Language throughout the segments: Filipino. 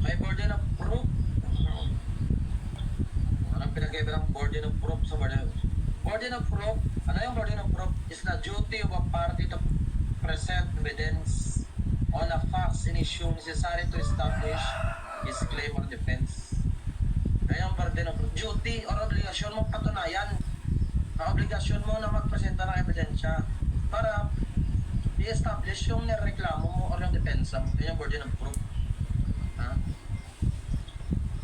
May burden of proof. Anong pinag-iba ng burden of proof sa burden of proof? Burden of proof, ano yung burden of proof? Is the duty of a party to present evidence on a facts and issue necessary to establish his claim or defense. Kaya yung burden of proof, duty or obligasyon mo patunayan. Ang obligasyon mo na magpresenta ng ebidensya para i-establish yung nireklamo mo or yung depensa mo. Kaya yung burden of proof. Ha?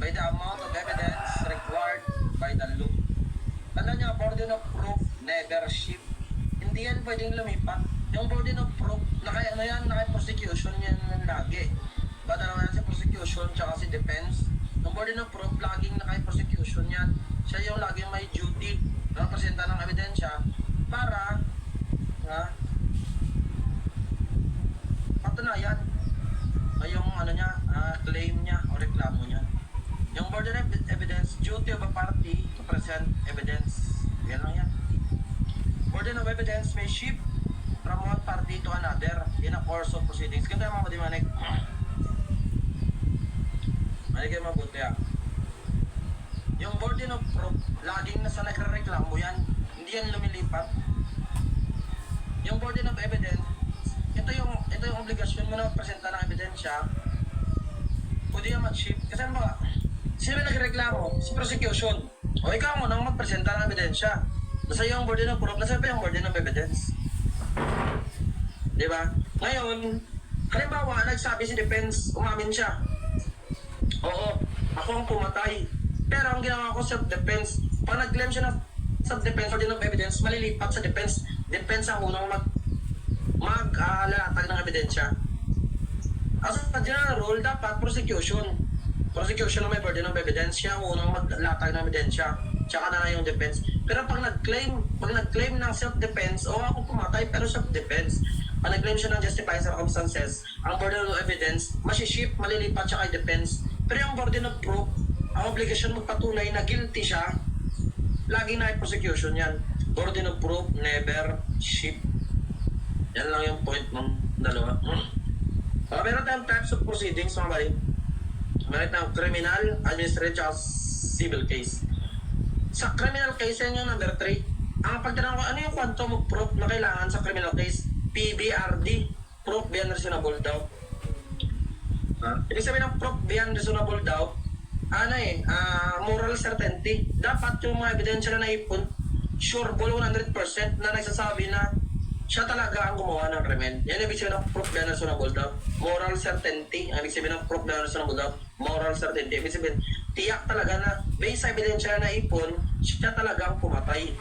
By the amount of evidence required by the law. Tanda niya, burden of proof never shift. Hindi yan pwedeng lumipat. Yung burden of proof, ano yan, naka-prosecution yan lagi. Bata naman yan si prosecution tsaka si defense. Yung burden of proof, laging naka-prosecution yan. Siya yung laging may duty na presenta ng ebidensya para patunayan yung ano niya, claim niya o reklamo niya. Yung burden of evidence, duty of a party to present evidence. Yan lang yan. Burden of evidence may shift from one party to another in a course of proceedings. Ganda yung mga madimanig. Manig kayo mabuti Yung burden of proof, laging nasa nagre-reklamo yan. Hindi yan lumilipat. Yung burden of evidence, ito yung obligasyon mo na presenta ng ebidensya. Pwede yan mag-shift. Kasi ano ba? Sino nagreklamo? Si prosecution. O ikaw mo nang magpresenta ng ebidensya. Nasa yung burden of proof, nasa pa yung burden of evidence. Diba? Ngayon, halimbawa, nagsabi si defense, umamin siya. Oo, ako ang pumatay. Pero ang ginawa ko self-defense, pag nag-claim siya ng self-defense, burden of evidence, malilipat sa defense. Defense ang unang maglalatag ng ebidensya. As a general rule, dapat prosecution. Prosecution na may burden of evidence, siya ang unang maglatag ng ebidensya. Tsaka na lang yung defense. Pero pag nag-claim ng self-defense, o ako pumatay pero self-defense, pag nag-claim siya ng justifying circumstances, ang burden of evidence, masiship, malilipat siya kay defense. Pero yung burden of proof, ang obligasyon magpatunay na guilty siya, laging na prosecution yan. Burden of proof, never shift. Yan lang yung point ng dalawa. Meron tayong types of proceedings, mga bali. Meron tayong criminal, administrative, at civil case. Sa criminal case, yan yung number 3. Ang pagtanong ko, ano yung quantum of proof na kailangan sa criminal case? PBRD, proof beyond reasonable doubt. Ibig sabihin ng proof beyond reasonable doubt, moral certainty. Dapat yung mga ebidensya na naipon, sure, 100% na nagsasabi na siya talaga ang gumawa ng krimen. Yan ibig sabihin ng proof beyond reasonable doubt. Moral certainty. Ang ibig sabihin ng proof beyond reasonable doubt, moral certainty. Ibig sabihin, tiyak talaga na based sa ebidensya na naipon, siya talaga ang pumatay.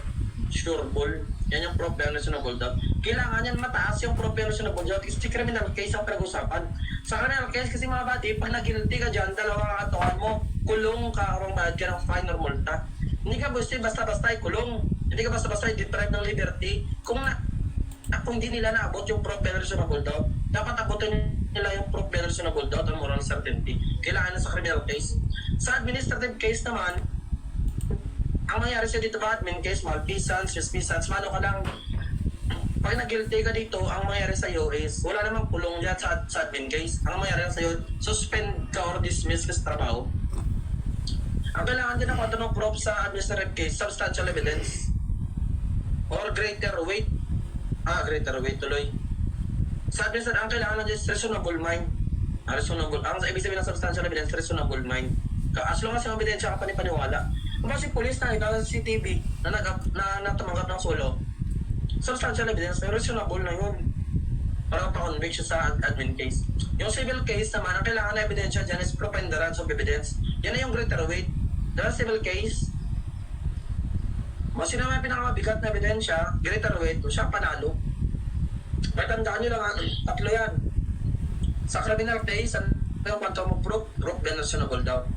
Sure ball. Yan yung proof beyond reasonable doubt. Kailangan yan mataas yung proof beyond reasonable doubt. Kasi criminal case ang pinag-usapan. Sa criminal case kasi mga bati, pag nag-guilty ka dyan, dalawang kakatuan mo, kulong ka or bayad ka ng fine or multa. Hindi ka basta-basta kulong. Hindi ka basta-basta deprive ng liberty. Kung hindi nila naabot yung proof beyond reasonable doubt, dapat abutin nila yung proof beyond reasonable doubt ang moral certainty. Kailangan na sa criminal case. Sa administrative case naman, ang nangyari sa dito ba, admin case, malfeasance, misfeasance, mano ka lang, pag nag-guilty ka dito, ang mangyari sa iyo is, wala namang kulong dyan sa admin case. Ang mangyari sa iyo, suspend ka or dismiss ka sa trabaho. Ang kailangan din ng quantum of proof sa administrative case, substantial evidence, or greater weight. Greater weight tuloy. Sa administrative, ang kailangan ng reasonable mind. Reasonable. Ang ibig sabihin ng substantial evidence, reasonable mind. As long as yung ebidensya ka panipaniwala. Kung kasi police na ikaw sa CCTV na tumanggap ng solo, substantial evidence, may reasonable na yun. Parang pa-convict siya sa admin case. Yung civil case naman, ang kailangan na ebidensya dyan is preponderance of evidence. Yan na yung greater weight. Dahil civil case, sino may pinakamabigat na ebidensya, greater weight, siya panalo. Tandaan nyo lang, tatlo yan. Sa criminal case, ano yung quantum of proof? Proof beyond reasonable doubt.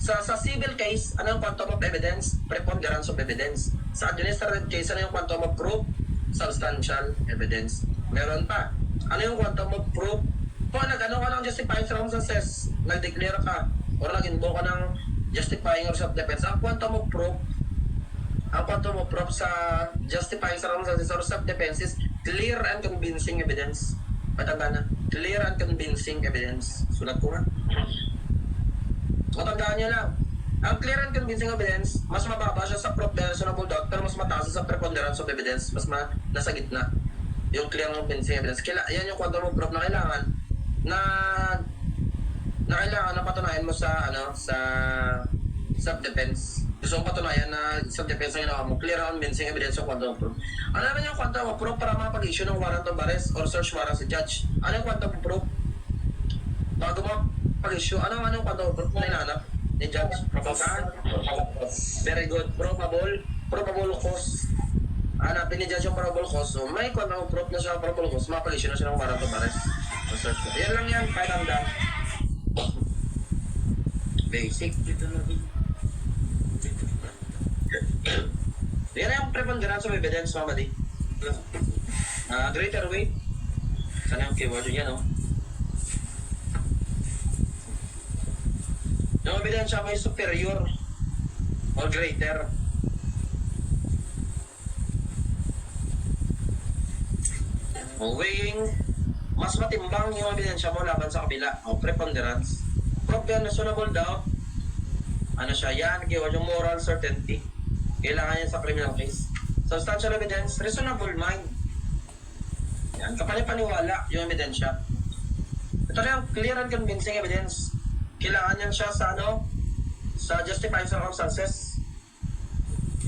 Sa civil case, ano yung quantum of evidence? Preponderance of evidence. Sa administrative case, ano yung quantum of proof? Substantial evidence. Meron pa. Ano yung quantum of proof? Kung nag-ano ka ng justifying circumstances, nag-declare ka, or nag-invoke ka ng justifying or self-defense, ang quantum of proof sa justifying circumstances or self-defense is clear and convincing evidence. Patanda na. Clear and convincing evidence. Sulat ko nga. Matandaan niyo lang. Ang clear and convincing evidence, mas mababa siya sa proof by reasonable doubt, pero mas mataas sa preponderance of evidence, nasa gitna. Yung clear and convincing evidence. Yan yung quantum of proof na kailangan na kailangan na patunayan mo sa self-defense. Gusto mong patunayan na self-defense ang ginawa mo, clear and convincing evidence yung quantum of proof. Ano naman yung quantum of proof para makapag-issue ng warrant of arrest or search warrant sa judge? Ano yung quantum of proof? Bago mo pag-issue, ano yung quantum of proof na hinahanap ni judge? Probable. Very good. Probable cause. Hanapin ni judge yung probable cause. So, may quantum of proof na siya probable cause, makapag-issue na siya ng warrant of arrest or search warrant. Yan lang yan, kahit ang dam. Basic. Yan yung preponderance of evidence, Mama D. Greater weight. Sana yung keyword yan, no? Yung ebidensya may superior or greater. Weighing, mas matimbang yung ebidensya mo laban sa kabila. O preponderance. Proof yan, reasonable doubt. Ano siya? Yan, keyword yung moral certainty. Kailangan yan sa criminal case. Substantial evidence, reasonable mind. Yan, kapani-paniwala yung ebidensya. Ito na yung clear and convincing evidence. Kailangan yan siya sa sa justified circumstances.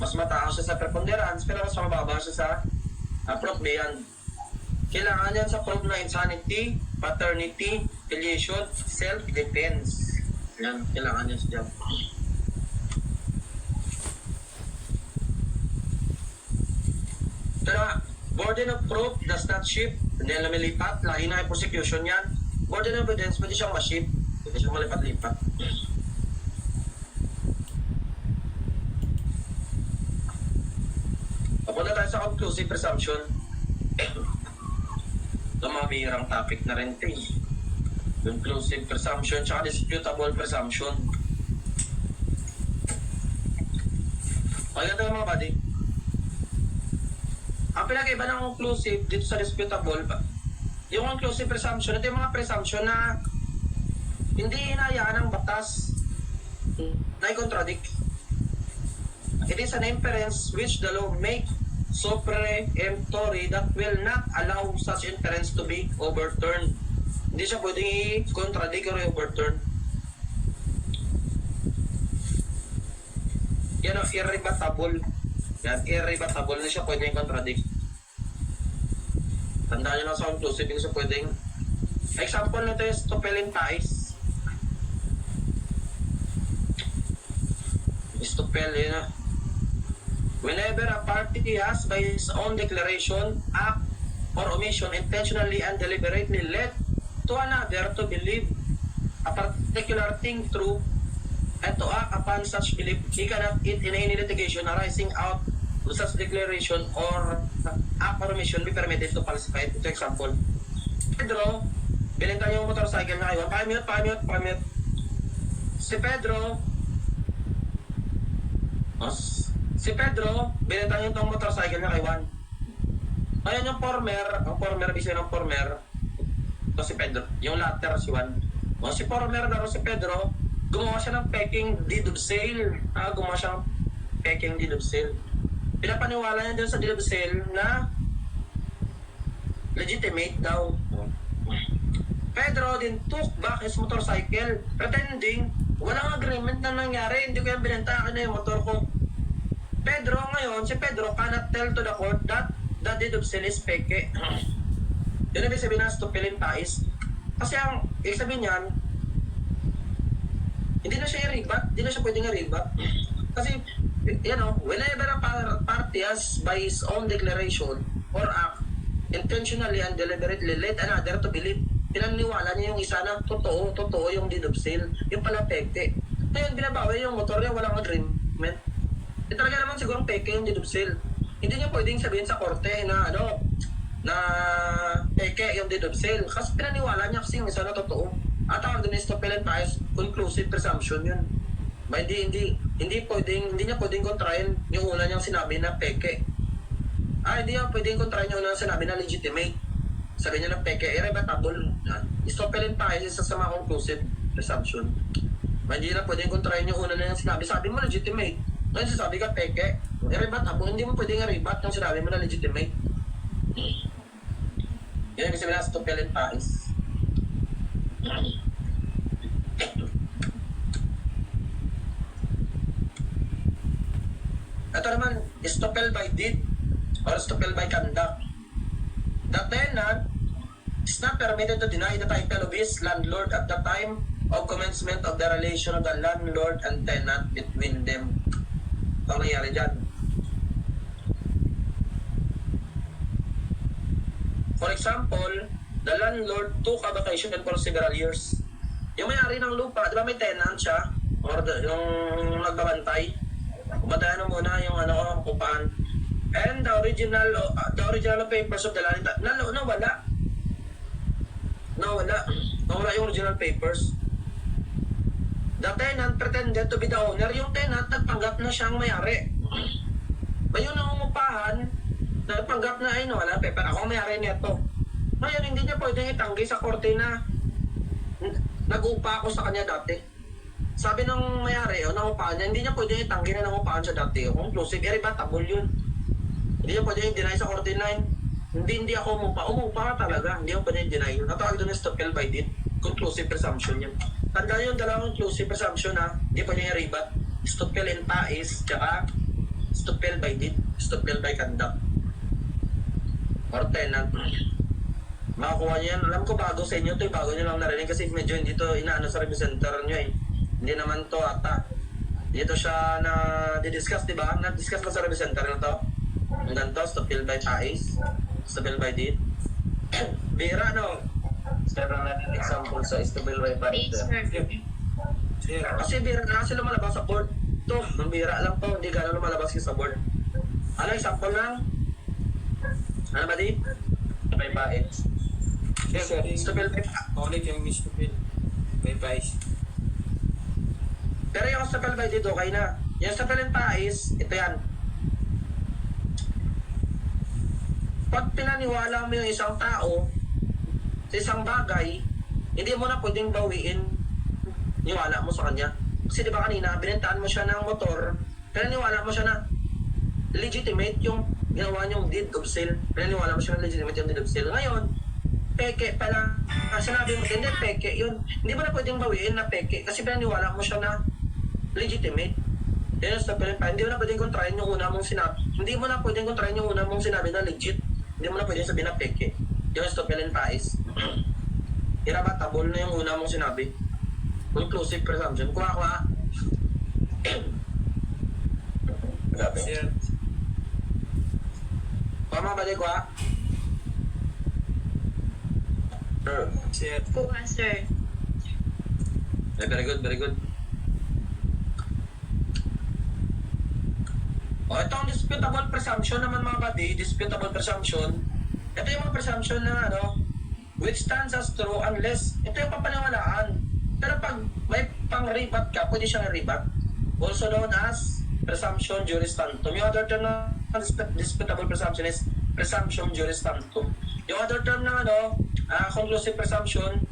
Mas mataas siya sa preponderance, pero mas mababa siya sa proof beyond. Kailangan yan sa proof na insanity, paternity, filiation, self-defense. Yan, kailangan yan siya. Pero, burden of proof does not shift. Hindi lang lumilipat. Lahi na yung prosecution yan. Burden of evidence, pwede siyang ma-shift. Pwede siyang malipat-lipat. Papunta tayo sa conclusive presumption. Ito mga bihirang topic na rin ito eh. Conclusive presumption tsaka disputable presumption. Maganda mga buddy. Ang pinag-iba ng conclusive dito sa disputable, yung conclusive presumption, ito yung mga presumption na hindi hinayaan ng batas na i-contradict. It is an inference which the law make so preemptory that will not allow such inference to be overturned. Hindi siya pwedeng i-contradict or i-overturn. Yan ang irrebuttable. Yan, irrebuttable na siya pwedeng i-contradict. Tandaan nyo lang sa conclusive, hindi siya pwedeng. Example nito is Stoppel ties. Stoppel, yun na. Whenever a party has by his own declaration, act, or omission intentionally and deliberately led to another to believe a particular thing true and to act upon such belief, he cannot in any litigation arising out of such declaration or act or omission be permitted to falsify. Ito example. Pedro, binenta niya yung motorcycle na kayo. Pamute. Si Pedro, binenta niya itong motorcycle na kay Juan. Ngayon yung former, bisa ng former, ito si Pedro, yung latter si Juan. O si former na si Pedro, gumawa siya ng peking deed of sale. Gumawa siya ng peking deed of sale. Pinapaniwala niya din sa deed of sale na legitimate daw. Pedro then took back his motorcycle, pretending walang agreement na nangyari, hindi ko yung binenta, akin na yung motor ko. Pedro ngayon, si Pedro cannot tell to the court that the deed of sale is peke. Yun ibig sabihin na Stoppel ties. Kasi ang ibig sabihin niyan, hindi na siya i-rebut, hindi na siya pwedeng i-rebut. Kasi, whenever a party has by his own declaration or act, intentionally and deliberately led another to believe, pinaniwala niya yung isa na totoo yung deed of sale, yung pala peke. Ngayon, binabawi yung motor niya, walang agreement. Talaga naman sigurong peke yung deed of sale. Hindi niya pwedeng sabihin sa korte na na peke yung deed of sale. Kasi pinaniwala niya kasi yung isa na totoo. At tawag doon is Stoppel ties, conclusive presumption yun. Hindi niya pwedeng kontrahin yung una niyang sinabi na peke. Hindi niya pwedeng kontrahin yung una niyang sinabi na legitimate. Sabi niya na peke, irrebuttable. Stoppel ties isa sa mga conclusive presumption. Hindi na pwedeng kontrahin yung una na yung sinabi. Sabi mo legitimate. Ngayon sasabi ka peke. I-rebat ha. Kung hindi mo pwedeng i-rebat yung sinabi mo na legitimate. Yan ang kasi nila sa Tupel and Pais. Ito naman, stopel by deed or stopel by conduct. The tenant is not permitted to deny the title of his landlord at the time of commencement of the relation of the landlord and tenant between them. Ito ang nangyari dyan. For example, the landlord took a vacation for several years. Yung may-ari ng lupa, di ba may tenant siya? Or yung nagbabantay? Kumatayan muna yung upahan. And the original papers of the land, nawala. Nawala yung original papers. The tenant pretended to be the owner. Yung tenant, nagpanggap na siyang may-ari. May yung nangungupahan, nagpanggap na, ay wala, paper, ako may-ari nito. Ngayon, hindi niya pwedeng itanggi sa korte na nag-upa ako sa kanya dati. Sabi ng may-ari, o nangupahan niya, hindi niya pwedeng itanggi na nangupahan siya dati. Conclusive, irrebatable yun. Hindi niya pwedeng i-deny sa korte line. Hindi ako umupa ka talaga. Hindi ako pwedeng i-deny yun. Natawag doon yung stopel by deed. Conclusive presumption yun. Tandaan yung dalawang inclusive presumption ha, hindi pa niya i-rebat. Stopel in pais, tsaka stopel by deed, stopel by conduct. Or tenant. Makakuha niyo yan. Alam ko bago sa inyo to, bago niyo lang narinig kasi medyo hindi to inaano sa review center niyo eh. Hindi naman to ata. Dito siya na di-discuss, di ba? Na-discuss na sa review center na to. Ang ganito, stopel by pais, stopel by deed. Bira no? Several natin example sa stable by parameter. Kasi bira na kasi lumalabas sa board. Ito, bira lang to, hindi gano'n lumalabas sa board. Ano example lang? Ano ba di? By pais. Stable by pais. Ulit yung stable by pais. Pero yung stable by deed okay na. Yung stable by pais, ito yan. Pag pinaniwala mo yung isang tao sa isang bagay, hindi mo na pwedeng bawiin niwala mo sa kanya. Kasi di ba kanina, binentaan mo siya ng motor, pero niwala mo siya na legitimate yung ginawa niyong deed of sale. Pero niwala mo siya na legitimate yung deed of sale. Ngayon, peke pala, sinabi mo, hindi, peke yun. Hindi mo na pwedeng bawiin na peke kasi pinaniwala mo siya na legitimate. Yan ang stopel pa. Hindi mo na pwedeng kontrahin yung una mong sinabi. Hindi mo na pwedeng kontrahin yung una mong sinabi na legit. Hindi mo na pwedeng sabihin na peke. Yung stopel and pais. Irabatable na yung una mong sinabi. Conclusive presumption. Kuha. Sir, Kuha balik kuha. sir. Kuha, sir. Very good, very good. O, itong disputable presumption naman mga buddy, disputable presumption. Ito yung mga presumption na which stands as true unless, ito yung papaniwalaan. Pero pag may pang-rebat ka, pwede siyang rebat. Also known as presumption juris tantum. Yung other term na disputable presumption is presumption juris tantum. Yung other term na conclusive presumption,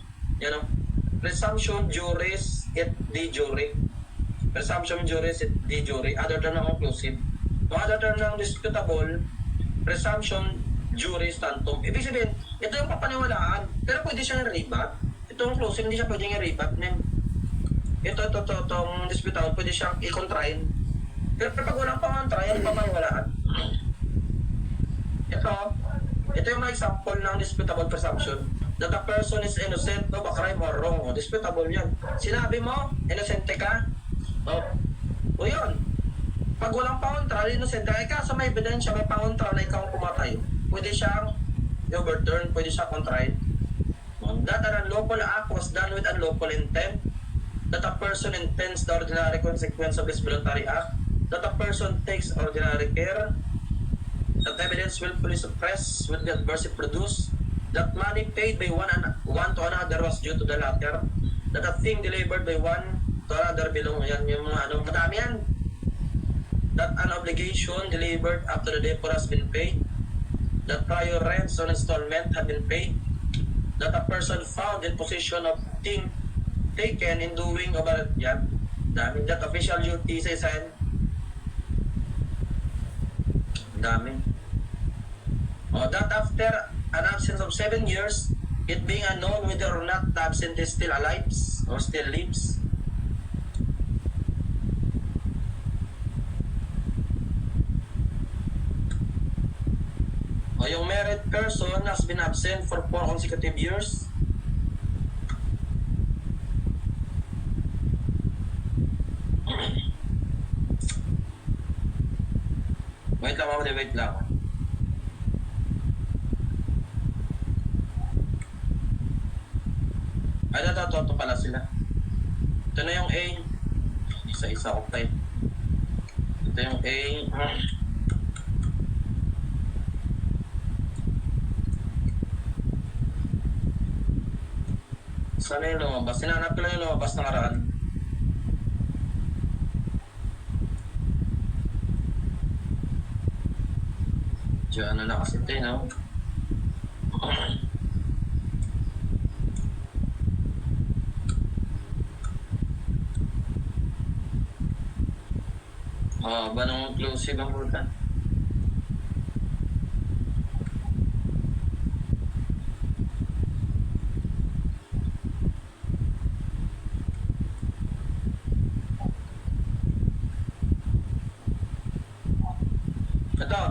presumption juris et de jure. Presumption juris et de jure. Other term na conclusive. Yung other term ng disputable, presumption juris tantum. Ibig sabihin, ito yung papaniwalaan, pero pwede siyang i-rebat. Itong closing, hindi siya pwedeng i-rebat. Itong disputable, pwede siyang i-contrain. Pero pag walang pang-contrain, papaniwalaan. Ito yung mga example ng disputable presumption. That a person is innocent of a crime or wrong. Disputable yan. Sinabi mo, innocente ka? O yun. Pag walang pangontra, innocent ka. Kaso may ebidensya, may pangontra na ikaw ang pumatay. Pwede siyang overturn, pwede siyang contrain. That an unlawful act was done with unlawful intent. That a person intends the ordinary consequence of this voluntary act. That a person takes ordinary care. That evidence willfully suppressed will be adversely produced. That money paid by one to another was due to the latter. That a thing delivered by one to another belong. Yan yung mga madami yan. That an obligation delivered after the depot has been paid. That prior rents on installment have been paid. That a person found in possession of thing taken in doing over yan. Dami that official duty sa isan. Dami. That after an absence of 7 years, it being unknown whether or not the absent is still alive or still lives. Yung married person has been absent for 4 consecutive years. Wait lang, wait lang. Ay, ito pala sila. Ito na yung A. Isa-isa ko tayo. Ito yung A. Sana yung lumabas? Sinanap ko lang yung lumabas na karaan. Diyan na kasi ito, no? Ba nung inclusive ang puta? Ito.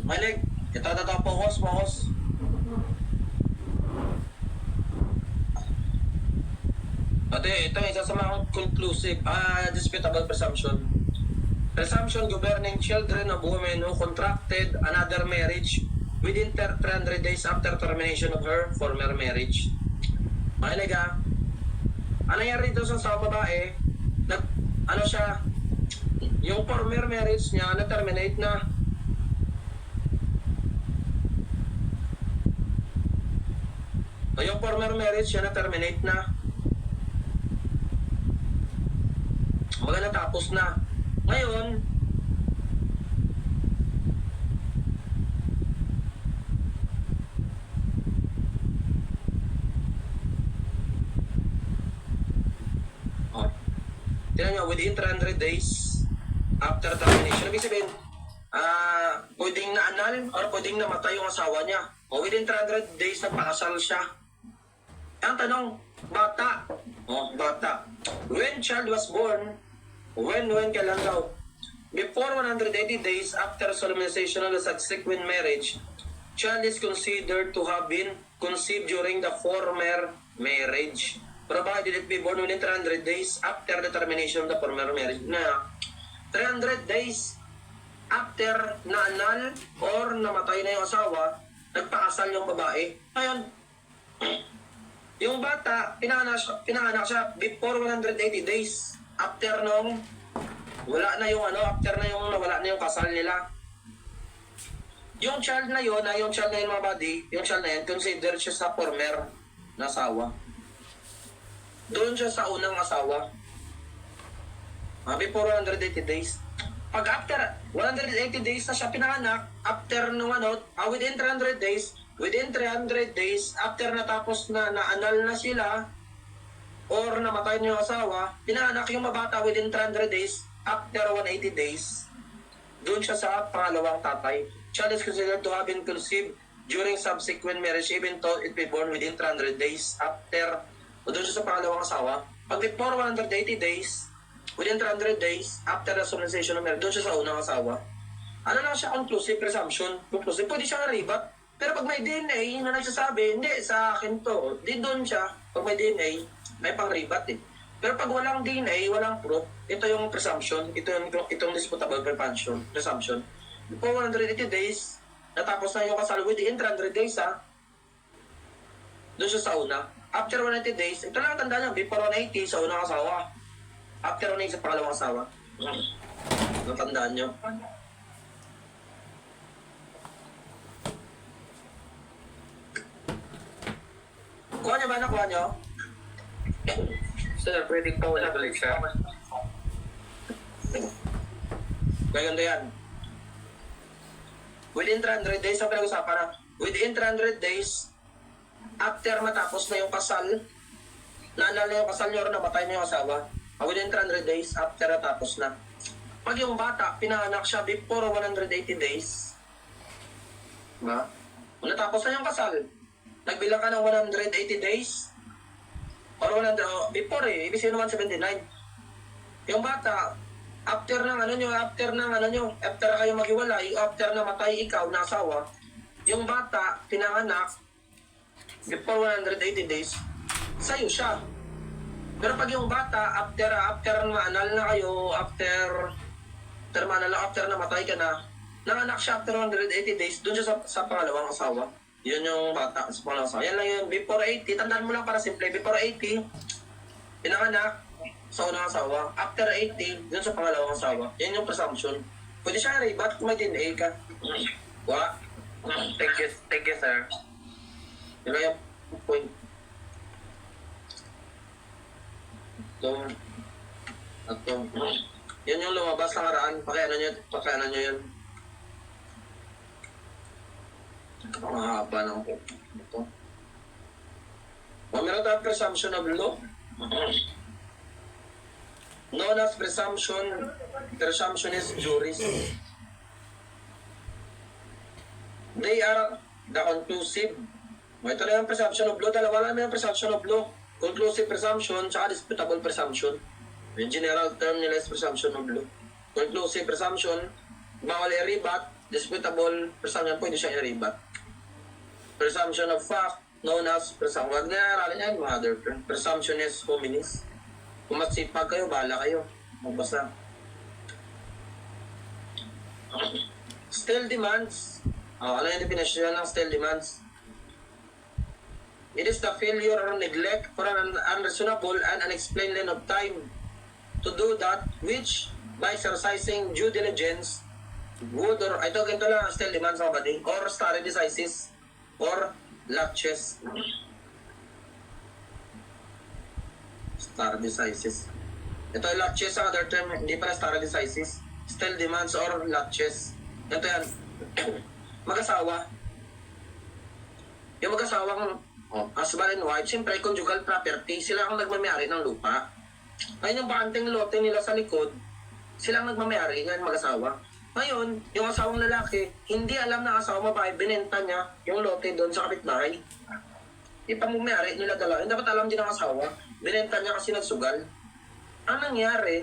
Malik. Ito. Focus. Ito isa sa mga conclusive, disputable presumption. Presumption governing children of women who contracted another marriage within 300 days after termination of her former marriage. Mahilig ha? Ano nangyari dito sa babae? Yung former marriage niya na-terminate na. Yung former marriage niya na-terminate na. Maganda tapos na. Ngayon, tignan nyo, within 300 days after termination, ibig sabihin, pwedeng na-annul or pwedeng namatay yung asawa niya. O within 300 days nagpakasal siya. Ang tanong, bata. Bata. When child was born, when kailan daw? Before 180 days after solemnization of the subsequent marriage, child is considered to have been conceived during the former marriage, provided it be born within 300 days after the termination of the former marriage. Na 300 days after na-annul or namatay na yung asawa, nagpakasal yung babae. Ngayon, yung bata, pinanganak siya before 180 days. After nung wala na yung nawala na yung kasal nila. Yung child na yun, mga buddy, yung child na yun, considered siya sa former na asawa. Doon siya sa unang asawa. Before 180 days. Pag after 180 days na siya pinanganak, after nung within 300 days, after natapos na na-annul na sila, or namatay niyo yung asawa, pinanganak yung mabata within 300 days, after 180 days, doon siya sa pangalawang tatay. Child is considered to have been conceived during subsequent marriage, even though it be born within 300 days after, o doon siya sa pangalawang asawa. Pag before 180 days, within 300 days, after the solemnization of marriage, doon siya sa unang asawa. Ano lang siya, conclusive presumption. Conclusive, pwede siya naribat. Pero pag may DNA na nagsasabi, hindi, sa akin to, di doon siya, pag may DNA, may pang-ribat eh. Pero pag walang DNA, walang proof, ito yung presumption, itong disputable presumption. Before 180 days, natapos na yung kasal within 300 days doon siya sa una. After 180 days, ito lang tanda niya, before 180 sa unang asawa. After 180 sa pangalawang asawa. Natandaan niyo. Kuha niyo ba? Nakuha niyo? Sir, pwede pa wala balik siya. Ganda yan. Within 300 days, ang pinag-usapan na, within 300 days, after matapos na yung kasal, naalala yung kasal niyo or namatay na yung asawa, within 300 days, after tapos na. Pag yung bata, pinanganak siya before 180 days, diba? Kung natapos na yung kasal, nagbilang ka ng 180 days, or 100, before ibig sabihin 179. Yung bata, after kayo maghiwalay, after na matay ikaw na asawa, yung bata, pinanganak, before 180 days, sa'yo siya. Pero pag yung bata, after maanal na kayo, after na matay ka na, nanganak siya after 180 days, doon siya sa pangalawang asawa. Yun yung bata sa pangalawang asawa. Yan lang yun, before 80, tandaan mo lang para simple, before 80, pinanganak sa unang asawa. After 80, doon sa pangalawang asawa. Yan yung presumption. Pwede siya i-rebat kung may DNA ka. Wa? Thank you, sir. Yun lang yung point. Yun yung lumabas sa haraan. Pakianan nyo yun. Mahaba ng po. Ito. Meron tayong presumption of law. Known as presumptionist juries. They are the conclusive. Ito na yung presumption of law. Dalawa lang yung presumption of law. Conclusive presumption, tsaka disputable presumption. Yung general term nila is presumption of law. Conclusive presumption, bawal i-rebat. Disputable presumption, pwede siya i-rebat. Presumption of fact, known as presumption. Huwag na aralin yan, mga other term. Presumption is hominis. Kung magsipag kayo, bahala kayo. Magbasa. Still demands. Ano yung definition ng still demands? It is the failure or neglect for an unreasonable and unexplained length of time to do that which, by exercising due diligence, would or, ganito lang, still demands mga badi, or stare decisis, or laches. Stare decisis. Ito yung laches ang other term, hindi pa na stare decisis. Still demands or laches. Ito yan. Mag-asawa. Yung mag-asawang husband and wife, siyempre conjugal property, sila ang nagmamayari ng lupa. Ngayon yung bakanteng lote nila sa likod, sila ang nagmamayari, ngayon mag-asawa. Ngayon, yung asawang lalaki, hindi alam na asawa babae, binenta niya yung lote doon sa kapitbahay. Ipamumiyari nila dalawa. Hindi dapat alam din ng asawa, binenta niya kasi nagsugal. Ang nangyari,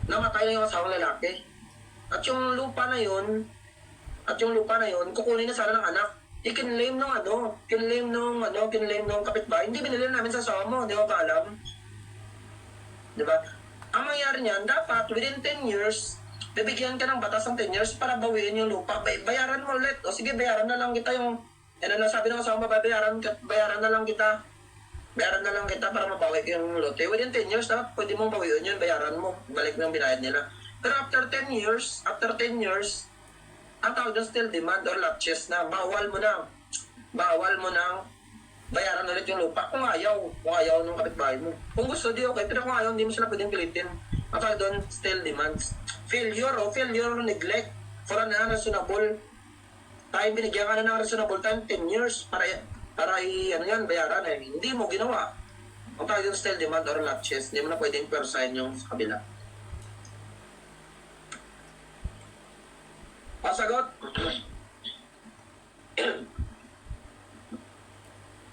namatay na yung asawang lalaki. At yung lupa na yun, kukunin na sana ng anak. Kinlaim nung kapitbahay. Hindi binili namin sa asawa mo, di ba pa alam? Di ba? Ang mangyari niyan, dapat within 10 years, bibigyan ka ng batas ng 10 years para bawiin yung lupa. Bayaran mo ulit. O sige, bayaran na lang kita yung, sabi ng asawa mo, bayaran na lang kita para mabawi yung lote. Within 10 years, dapat pwede mong bawiin yun, bayaran mo. Balik mo yung binayad nila. Pero after 10 years, ang tawag doon still demand or laches na bawal mo nang bayaran ulit yung lupa kung ayaw ng kapitbahay mo. Kung gusto, di okay. Pero kung ayaw, hindi mo sila pwedeng pilitin. Ang tawag doon still demands. Failure or neglect for an unreasonable time. Binigyan ka na ng reasonable time, 10 years para bayaran eh. Hindi mo ginawa. Ang tawag doon still demand or laches. Hindi mo na pwedeng persign yung sa kabila. Pasagot?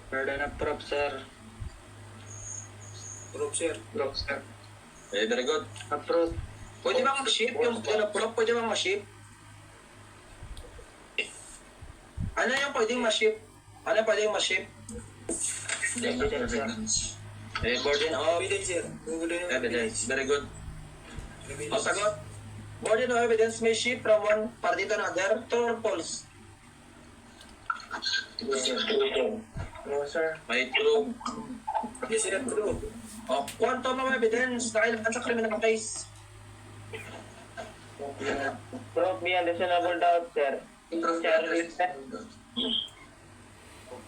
Burden of proof, sir. Proof, sir. Very good. Approve. Pwede bang ma-ship yung prop? Pwede bang ma-ship? Ano yung pwedeng ma-ship? Evidence, sir. Burden of Evidence, sir. evidence. Very good. Pasagot? Burden of evidence may ship from one party to another. True or false? No, sir. May true. Yes, sir. True. Quantum of evidence na kailangan sa criminal case. Proof beyond reasonable doubt, sir.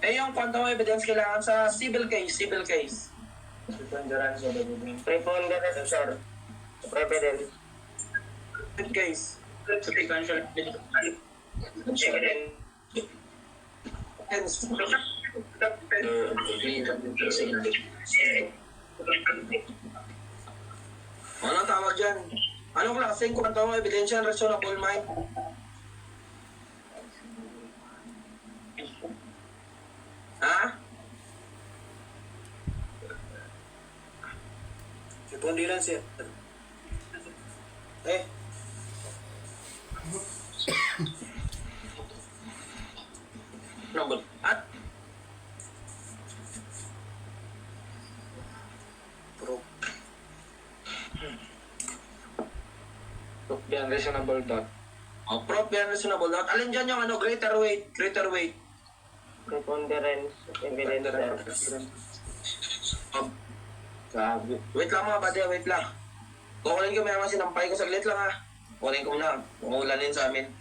Yung quantum of evidence kailangan sa civil case. Preponderance, sir. Evidence. Civil case. Substantial evidence. Hence, Anong tawag dyan? Anong klaseng kwento mo? Ebidensya ng reasonable mind? Ha? Respondi lang sir. Eh? Number. At? Proof. Proof beyond reasonable doubt. Oh, proof beyond reasonable doubt. Alin dyan yung ano, greater weight? Greater weight. Preponderance evidence, sir. Oh, Grabe. wait lang mga buddy, wait lang. Kukunin ko may mga sinampay ko saglit lang ha. Kukunin ko na. Umulanin sa amin.